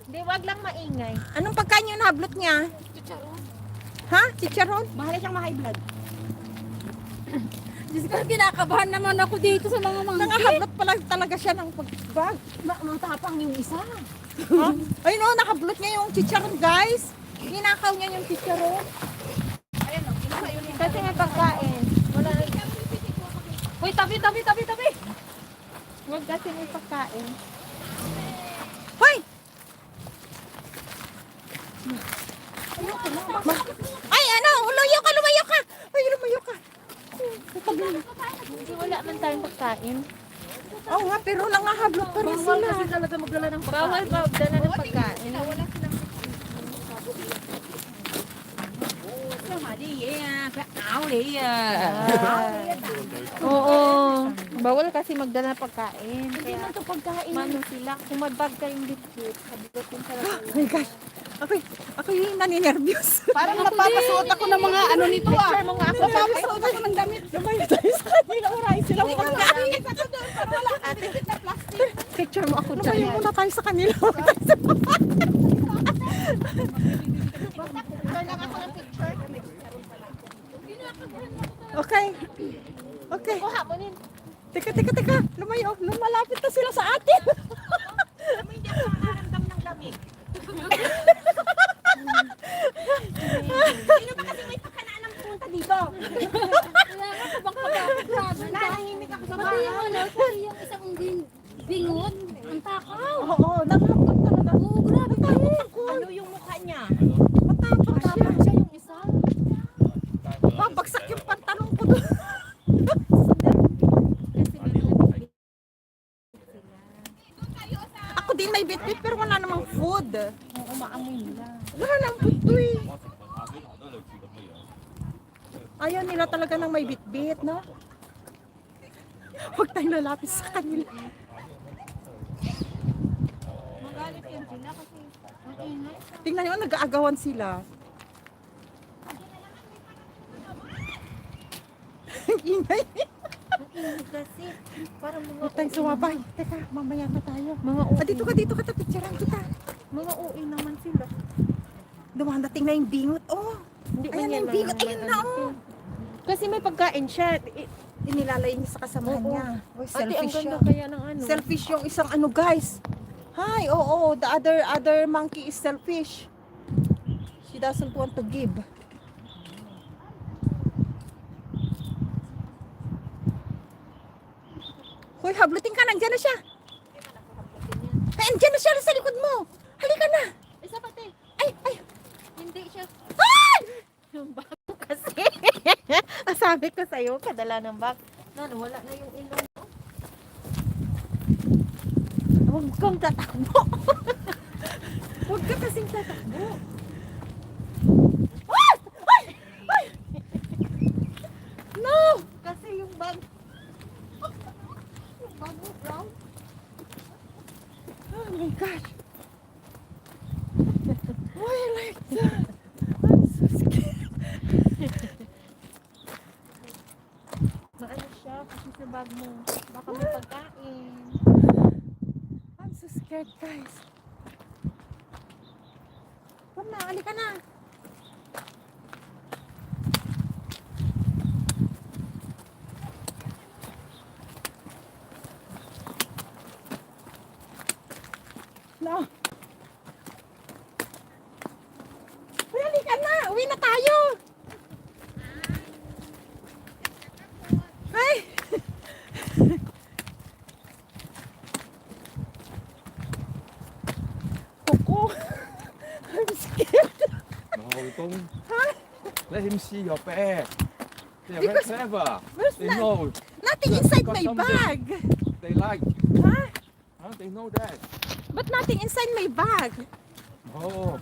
Di, wag lang maingay. Anong pagkain yung nablot niya? Chicharon. Ha? Chicharon? Mahal siyang ma-high blood. Diyos ko, kinakabahan naman ako dito sa mga monkey. Nangahablot pala talaga siya ng bag. Matapang yung isa. Ha? Ay no, nakablot niya yung chicharon, guys. Ninakaw niya yung chicharon. Kasi may pagkain. Wala na. Uy, tabi. Huwag kasi may pagkain. Hoy! Ay, ano? Lumayo ka! Ay, lumayo ka! Hindi, wala man tayong pagkain. Oo nga, pero nangahablot pa rin Bawal sila. kasi talaga magdala ng pagkain. Bawal pa magdala ng pagkain. Oo. Bawal kasi magdala ng pagkain. Hindi man ito pagkain. Mano sila. Kung magbag kayong bitbit, sabitin sa Oh my gosh. Ako yung naninervyos. Parang napapasuot ako ng mga ano nito ah. Picture mo nga ako. Napapasuot ako ng damit. Lumayo tayo sa kanila. Uray sila pagkain. Picture mo ako Lumayo dyan. muna tayo sa kanila. Okay. Okay. Kuha mo nin. Teka. Lumayo. Lumalapit na sila sa atin. Hindi ako nakaramdam ng lamig. Sino ba kasi may pakanaan ng punta dito? Wala nga, kabang-kabang. Nanahimik ako sa Pati bahay. yung ano, pati yung isang bingot, ang takaw. Oo, nangahablot talaga. Oo, grabe tayo. Ano yung mukha niya? Matapang siya. Tapos siya yung isa. Babagsak yung pantalon ko doon. Ako din may bitbit pero wala namang food. Oo, maamoy nila. Wala namang food to eh. Ayaw nila talaga ng may bitbit, no? Huwag tayong lalapit sa kanila. Magalit yan sila kasi ang ingay. Tingnan nyo, nag-aagawan sila. Ang ingay. Ang ingay kasi. Parang mga Huwag tayong sumabay. Teka, mamaya na tayo. Mga Dito ka, picturean kita. Mga uwi naman sila. Dumadating na yung bingot. Oh, Hindi ayan na yung bingot. Ayun na, oh. Kasi may pagkain siya. Inilalay niya sa kasamahan Oo. niya. Uy, Ate, ang selfish ganda siya. kaya ng ano. Selfish yung isang ano, guys. Hi, oo, the other monkey is selfish. She doesn't want to give. Hoy, hablutin ka, nandiyan na siya. Ay, nandiyan na siya sa likod mo. Halika na. Isa pati. Ay. Hindi siya. Ay! Yung bago kasi. Sabi ko sa'yo, kadala ng bag. Wala na yung ilong. Huwag kang tatakbo. Huwag ka kasing tatakbo. Ay! No! Kasi yung bag. Yung bag mo brown. Oh my gosh. Why you like that? I'm so scared. Maano siya kasi sa bag mo. Baka may pagkain. I'm so scared, guys. Come na, halika na. No. Uy, halika na. Uwi na tayo. Ay. Coco. I'm scared. No, don't. Let him see your bag. They're very Because- clever. Where's They that? know. Nothing inside Got my something. bag. They like. Huh? Huh? They know that. But nothing inside my bag. Oh.